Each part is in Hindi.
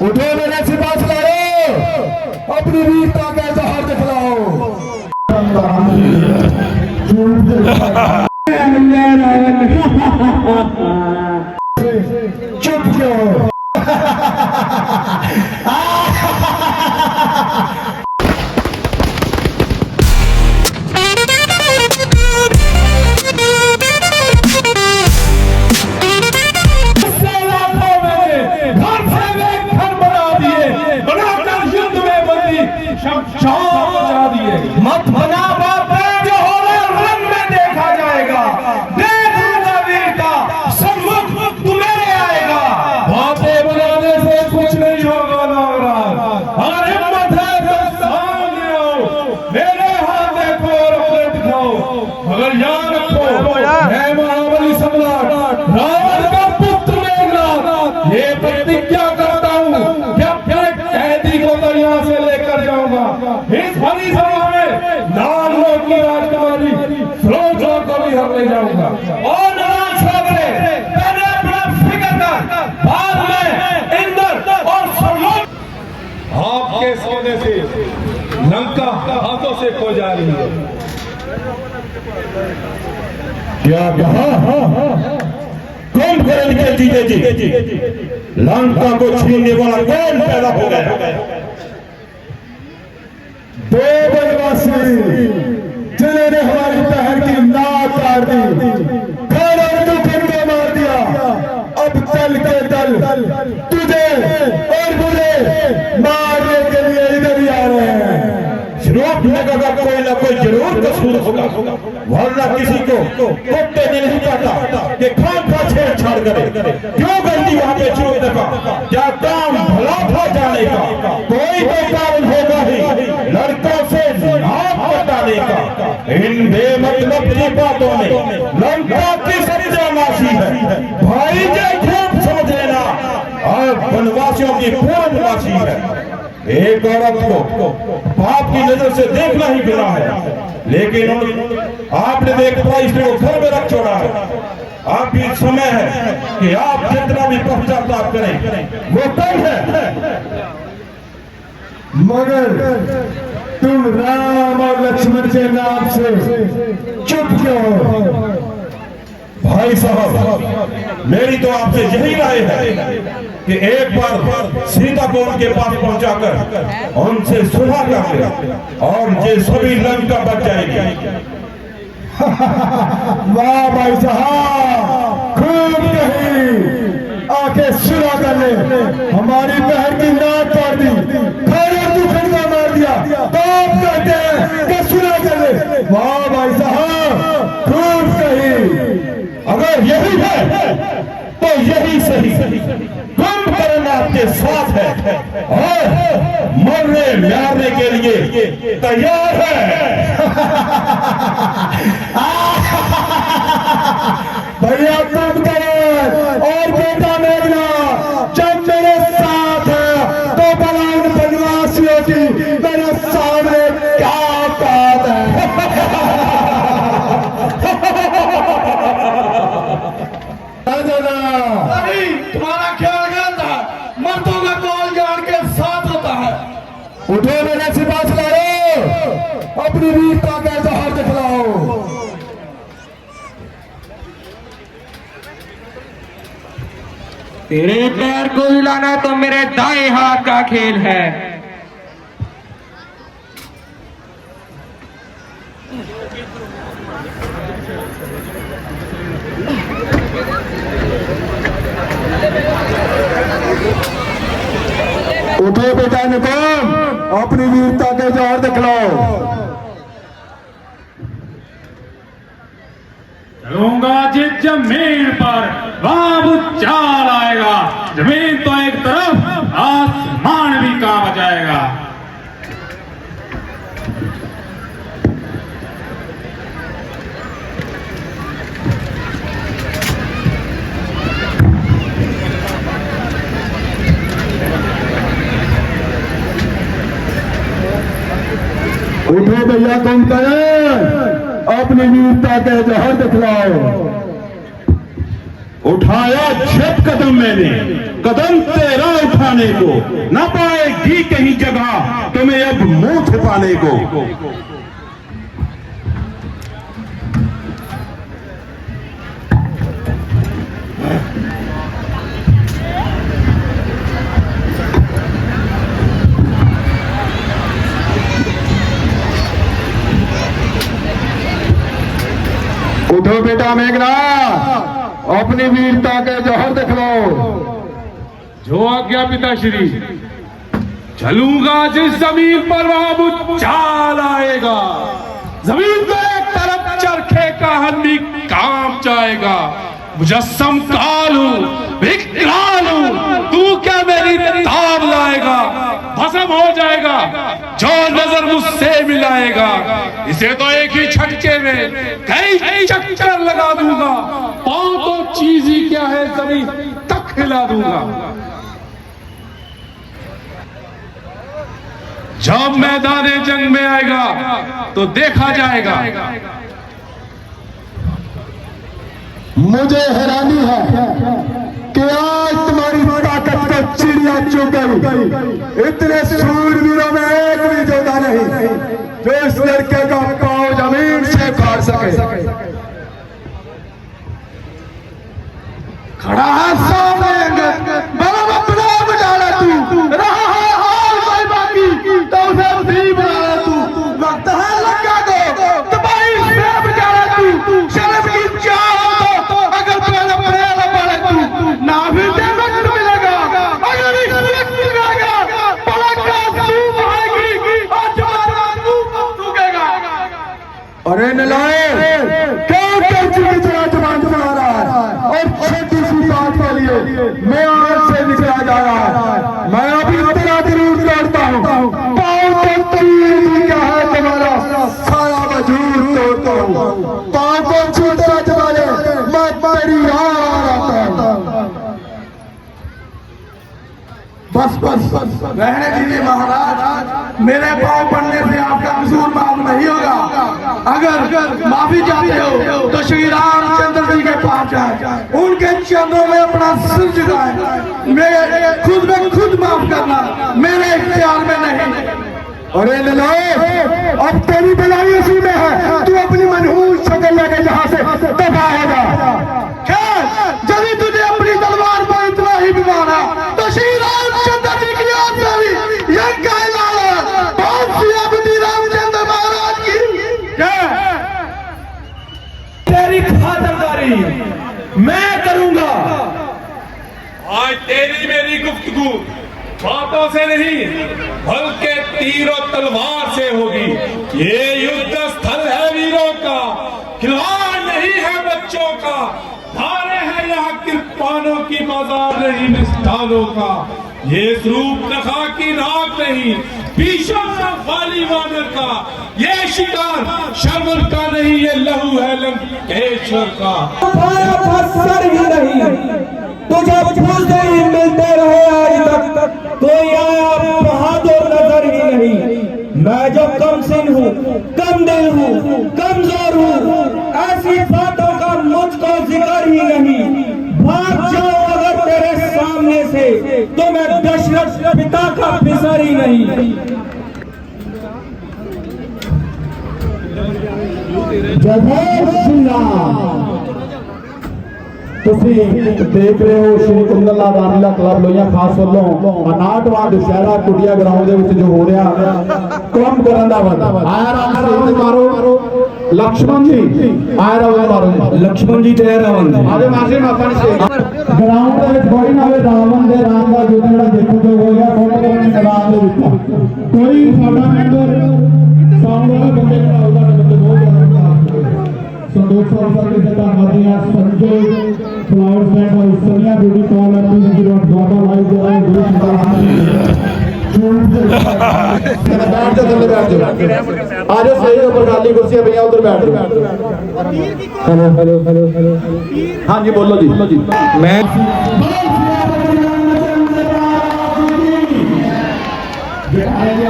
उठो मेरे सिपाही सालारो, अपनी वीरता का जहर दिखलाओ। चुप क्यों? मत बना बाप जो होगा रंग में देखा जाएगा। देख लूंगा वीरता सम्मुख तुम्हें आएगा। बातें बनाने से कुछ नहीं होगा नागराज। अगर हिम्मत है तो सामने आओ, मेरे हाथ देखो और अपने दिखाओ। अगर याद रखो मैं महाबली सम्राट रावण का पुत्र मेघनाद ये प्रतिज्ञा करता हूँ कि अपने कैदी को तो यहाँ से लेकर जाऊंगा। इस भरी सभा में नानों की राजकुमारी सुलोचना को भी हम ले जाऊंगा। और नारायण सागरे मैंने अपना फिक्र कर बाद में इंद्र और सुलोचना आपके सोने से लंका हाथों से खो जा रही है। क्या कहा? कौन करें के जीते जी? लंका को छीनने वाला कौन पैदा हो गया? दो बनवासी जिन्होंने हमारी बहन की नाक काट दी, खाना को मार दिया। अब दल के दल तुझे और मुझे मारने के लिए इधर ही आ रहे हैं। श्रोत का कोई ना कोई जरूर कसूर होगा, वरना किसी को कुत्ते ने नहीं काटा कि खान का छेड़छाड़ करे। क्यों गंदी वहां पे चूक दफा? क्या काम भला था जाने का? कोई तो कारण होगा ही लड़कों से नाक कटाने का। इन बेमतलब की बातों में लंका की सत्यानाशी है। भाई जय खूब समझ लेना, और वनवासियों की पूर्णवासी है। एक औरत को बाप की नजर से देखना ही गुनाह है, लेकिन आपने देखा इसने वो घर में रख छोड़ा है। आपकी समय है कि आप जितना भी पश्चाताप करें वो कम है। मगर तुम राम और लक्ष्मण के नाम से चुप क्यों हो? भाई साहब, मेरी तो आपसे यही राय है कि एक बार सीता को उनके पास पहुंचाकर उनसे सुलह कर ले और ये सभी लंका बच जाएगी। वाह भाई साहब, खूब कही। आके सुलह कर ले, हमारी बहन की नाक काट दी, खाना तू खंडा मार दिया, तो आप कहते हैं कि सुलह कर ले। वाह भाई साहब, खूब कही। अगर यही है तो यही सही। कुंभकर्ण आपके साथ है और मरने मारने के लिए तैयार है। भैया कुंभकर्ण और बेटा मेघनाद जब मेरे साथ है तो भला उन बनवासियों की मेरे सामने क्या बात है? तुम्हारा ख्याल गलत है। मर्दों का कौल जान के साथ होता है। उठो मेरे सिपाही सालारो, अपनी वीरता का जहर दिखलाओ। तेरे पैर को हिलाना तो मेरे दाएं हाथ का खेल है। उठो बेटा निकम, अपनी वीरता के जौहर दिखलाओ। चलूंगा जिस जमीन पर वहां चाल आएगा। जमीन तो एक तरफ, आसमान भी काम आ जाएगा। उठो भैया कुंभकर्ण, अपनी वीरता के जौहर दिखलाओ। उठाया जब कदम मैंने, कदम तेरा उठा जाने को, न पाएगी कहीं जगह तुम्हें अब मुंह छिपाने को। उठो बेटा मेघनाथ, अपनी वीरता के जौहर दिखलाओ। जो आज्ञा पिताश्री। चलूंगा जिस जमीन पर वहां भूचाल आएगा, जमीन तो एक तरफ चरखे का हन्नी काम जाएगा। मुजस्सम काल हूं, विकराल हूं, तू क्या मेरी ताब लाएगा। भस्म हो जाएगा जो नजर मुझसे मिलाएगा। इसे तो एक ही छटके में कई चक्कर लगा दूंगा। पाँव तो चीज ही क्या है, जमीन तक हिला दूंगा। जब मैदाने जंग में आएगा तो देखा जाएगा। मुझे हैरानी है कि आज तुम्हारी ताकत को चिड़िया चुग गई। इतने सूरवीरों में एक भी जोधा नहीं जो इस लड़के का पांव जमीन से उखाड़ सके। खड़ा है सामने बड़ा बड़ा बजाड़ा तू, रहा है हाल कोई बाकी तो उसे उसी बना तू। वक्त है लगा दो तबाही से बजाड़ा तू, शर्म की चाह तो अगर पहले पहले पड़े तू ना भी दे वक्त मिलेगा। अगर इस वक्त मिलेगा पलक का सूप आएगी और तुम्हारा मुंह सूखेगा। अरे नलायक, क्यों चुकी तरह जबान चला रहा है और छोटी सी बात के लिए मैं आज से निकला जा रहा है। मैं अभी तेरा जरूर तोड़ता हूँ, पाँव तो तीर क्या है तुम्हारा सारा वजूद तोड़ता हूँ। पाँव को छूटना चले मैं तेरी यार आता हूँ। बस बस बस रहने दीजिए महाराज, मेरे पाँव पड़ने से आपका कसूर माफ नहीं होगा। अगर माफी चाहते हो तो श्री रामचंद्र जी के पास जाए, उनके चरणों में अपना सिर झुकाएं। मेरे खुद में खुद माफ करना मेरे इख्तियार में नहीं। अरे नलायक, अब तेरी भलाई उसी में है, तू अपनी मनहूस शक्ल लेके यहाँ से दबाएगा। खैर, यदि तुझे अपनी तलवार पर इतना ही बीमारा तो श्री रामचंद्र जी की याद से भी यह कहला बहुत सी अवधि रामचंद्र महाराज की तेरी खातिरदारी मैं करूंगा। आज तेरी मेरी गुफ्तगू बातों से नहीं बल्कि तीर और तलवार से होगी। ये युद्ध स्थल है वीरों का, खिलवाड़ नहीं है बच्चों का। धारे हैं यहाँ कृपानों की, बाजार नहीं मिष्ठानों का। ये स्वरूप नखा की नाक नहीं, भीषण का वाली वानर का। ये शिकार शर्मन का नहीं, ये लहू है लंकेश्वर का। सर ही नहीं तुझे फूलते ही मिलते रहे आज तक, कोई आया बहादुर नजर ही नहीं। मैं जो कम सिन हूँ, कम दिल हूँ, कमजोर हूँ, ऐसी बातों का मुझको जिक्र ही नहीं। भाग जाओ अगर तेरे सामने से तो मैं दशरथ पिता का पिसर ही नहीं। जय श्री राम। ਤੁਸੀਂ ਦੇਖ ਰਹੇ ਹੋ ਸ਼੍ਰੀ ਕੁੰਦਨ ਲਾਲ ਰਾਮਲੀਲਾ ਕਲੱਬ ਲੋਹੀਆਂ ਖਾਸ ਵੱਲੋਂ 59ਵਾਂ ਦੁਸ਼ਹਿਰਾ ਕੁੜੀਆ ਗਰਾਊਂਡ ਦੇ ਵਿੱਚ ਜੋ ਹੋ ਰਿਹਾ ਕੰਮ ਕਰਨ ਦਾ ਵਰਤ ਆਇਆ ਰਾਮ ਦੇ ਮਾਰੋ ਲక్ష్మణ ਜੀ ਆਇਆ ਰਾਮ ਮਾਰੋ ਲక్ష్మణ ਜੀ ਤੇ ਰਾਵਣ ਆਦੇ ਮਾਸੇ ਮਾਪਾ ਨੇ ਗਰਾਊਂਡ ਦੇ ਵਿੱਚ ਕੋਈ ਨਾ ਹੋਵੇ ਰਾਵਣ ਦੇ ਰਾਮ ਦਾ ਯੁੱਧ ਜਿਹੜਾ ਦੇਖੋ ਹੋ ਗਿਆ ਫੋਟੋ ਕਰਨ ਦੇ ਮੈਦਾਨ ਦੇ ਵਿੱਚ ਕੋਈ ਸਾਡਾ ਮੈਂਬਰ ਸਾਹਮਣੇ ਵਾਲੇ ਬੰਦੇ ਦਾ ਆਉਂਦਾ ਬੰਦੇ ਬਹੁਤ संतोष संजय फ्लावर स्टैंड और सोनिया ब्यूटी पार्लर द्वारा लाइव दे रहे हैं। आज सही ऊपर खाली कुर्सियां भैया उधर बैठ हेलो हेलो हेलो हेलो हाँ जी बोलो जी मैं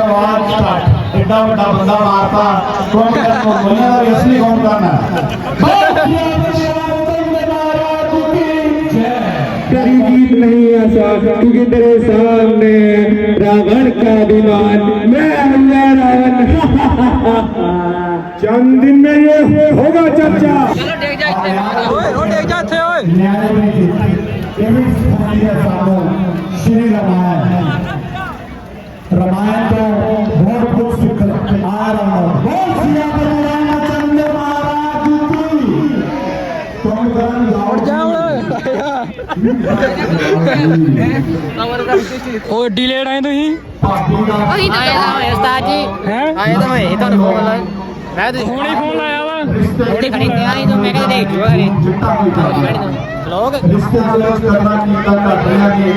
आवाज एडा बड़ा बंदा मारता कौन करना असली कौन करना तेरी नहीं आसान, क्योंकि तेरे सामने रावण का विमान, मैं हूँ रावण। चंद दिन में ये होगा चर्चा। श्री रामायण तो बहुत कुछ सीख आ रहा है। बोल सियापति रामचंद्र महाराज की। तुम ओ डिलेड आए तो ही उस्ताद जी हैं आए तो मैं तो फोन लाया मैं तो फोन ही फोन लाया वा थोड़ी खड़ी थी आई तो मैं कहते देख जो अरे लोग रिश्तेदार करना कीता कर रहा कि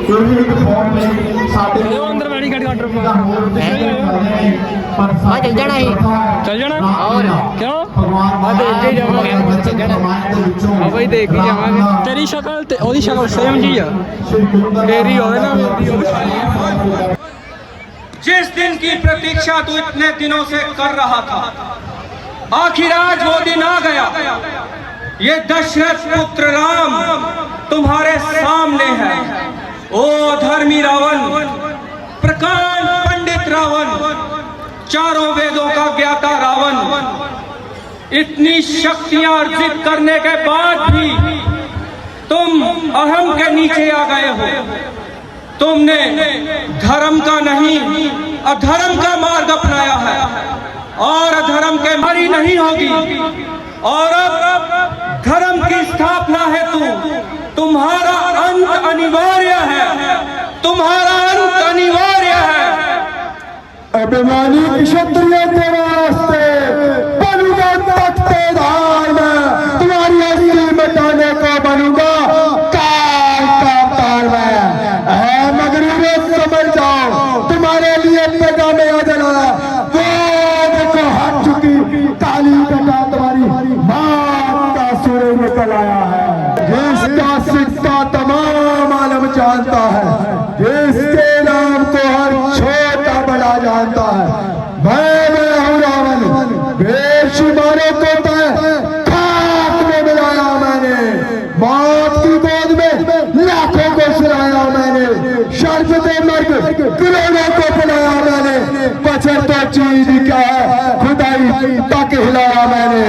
कोई भी फोन नहीं साथे वो अंदर बैठी गाड़ी काउंटर पर हाँ चल जाना ही चल जाना और क्यों भगवान देख के जावांगे अब भाई देख ही जावांगे तेरी शक्ल ते ओदी शक्ल सेम जी आ तेरी होवे ना मेरी जिस दिन की प्रतीक्षा तू इतने दिनों से कर रहा था, आखिर आज वो दिन आ गया। ये दशरथ पुत्र राम तुम्हारे सामने है। ओ धर्मी रावण, प्रकांड पंडित रावण, चारों वेदों का ज्ञाता रावण, इतनी शक्तियां अर्जित करने के बाद भी तुम अहम के नीचे आ गए हो। तुमने धर्म का नहीं अधर्म का मार्ग अपनाया है और अधर्म के मारी नहीं होगी। और अब धर्म की स्थापना है तुम्हारा अंत अनिवार्य है, तुम्हारा अंत अनिवार्य है। अभिमानी क्षत्रिय तेरा रास्ते बनूंगा तख्तेदार में, तुम्हारी असली मिटाने को बनूंगा काल का तार में। मगरूबे समझ जाओ, तुम्हारे लिए पैगाम अजला वो देखो हाथ चुकी काली बेटा तुम्हारी मां का सूर्य निकल आया है। जिसका सिक्का तमाम आलम जानता है, जिसके नाम को हर छोटा बड़ा जानता है। मैं हूँ रावण, बेशुमारों को खाक में मिलाया मैंने, मौत की गोद में लाखों को सुलाया मैंने, शर्फ दे मर्ग करोड़ों को बुलाया मैंने। बचर तो चीज क्या है खुदाई तक हिलाया मैंने।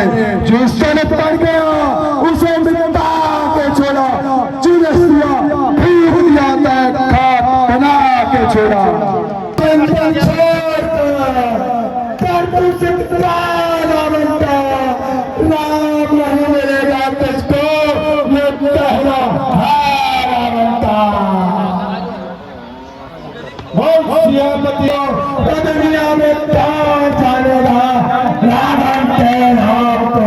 जिस दिन पड़ गया उसे मिटा के छोड़ा, चिरसिया भूख दिया तक खाक बना के छोड़ा। राम नहीं मिलेगा तुझको, ये पहला सियापतियों दुनिया में कौन जानेगा रावण के नाम को।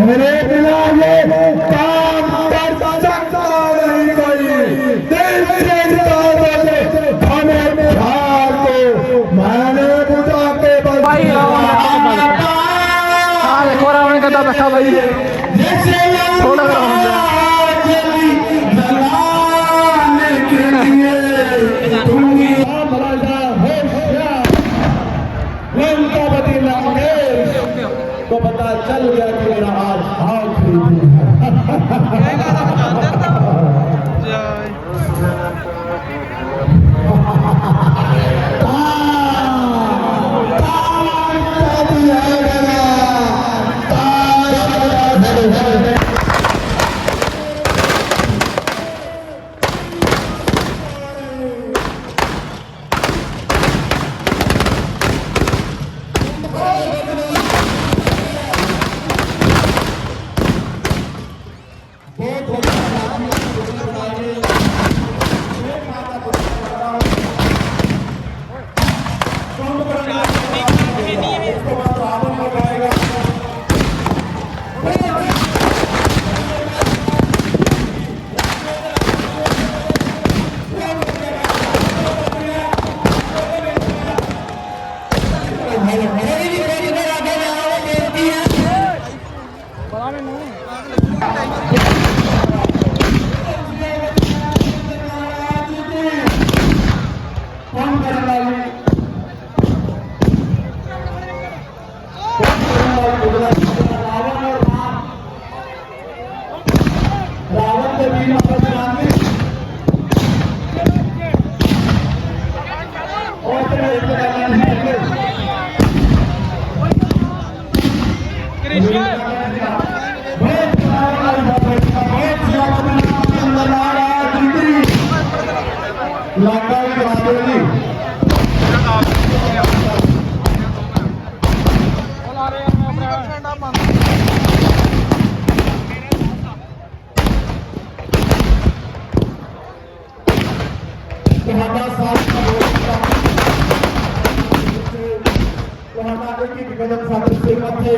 मेरे बिना ये काम कर सकता नहीं कोई। दिल से निकालो से हमें बिहार को मैंने बुझा के रावण का बैठा भाई थोड़ा को पता चल गया कि मेरा आज हाथ खरीदी लाका भी करा दो जी ਤੁਹਾਡਾ ਸਾਥ ਤੁਹਾਡਾ ਇੱਕ ਇੱਕ ਕਦਮ ਸਾਡੇ ਸਿਰ ਮੱਥੇ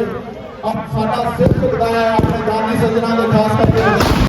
ਸਾਡਾ ਸਿਰ ਝੁਕਦਾ ਹੈ ਆਪਣੇ ਦਾਨੀ ਸੱਜਣਾ ਦੇ ਖਾਸ ਕਰਕੇ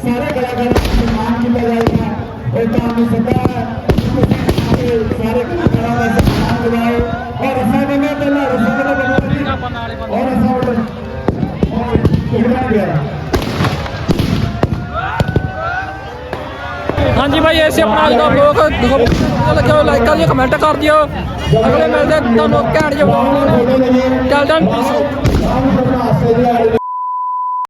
सारे कलाकारों का सम्मान किया जाएगा और काम सदा सारे कलाकारों का सम्मान कराओ और ऐसा बना पहला और ऐसा गया हाँ जी भाई ऐसे अपना आज का ब्लॉग लगे लाइक कर दियो कमेंट कर दियो अगले मिलते हैं घैंट जो चल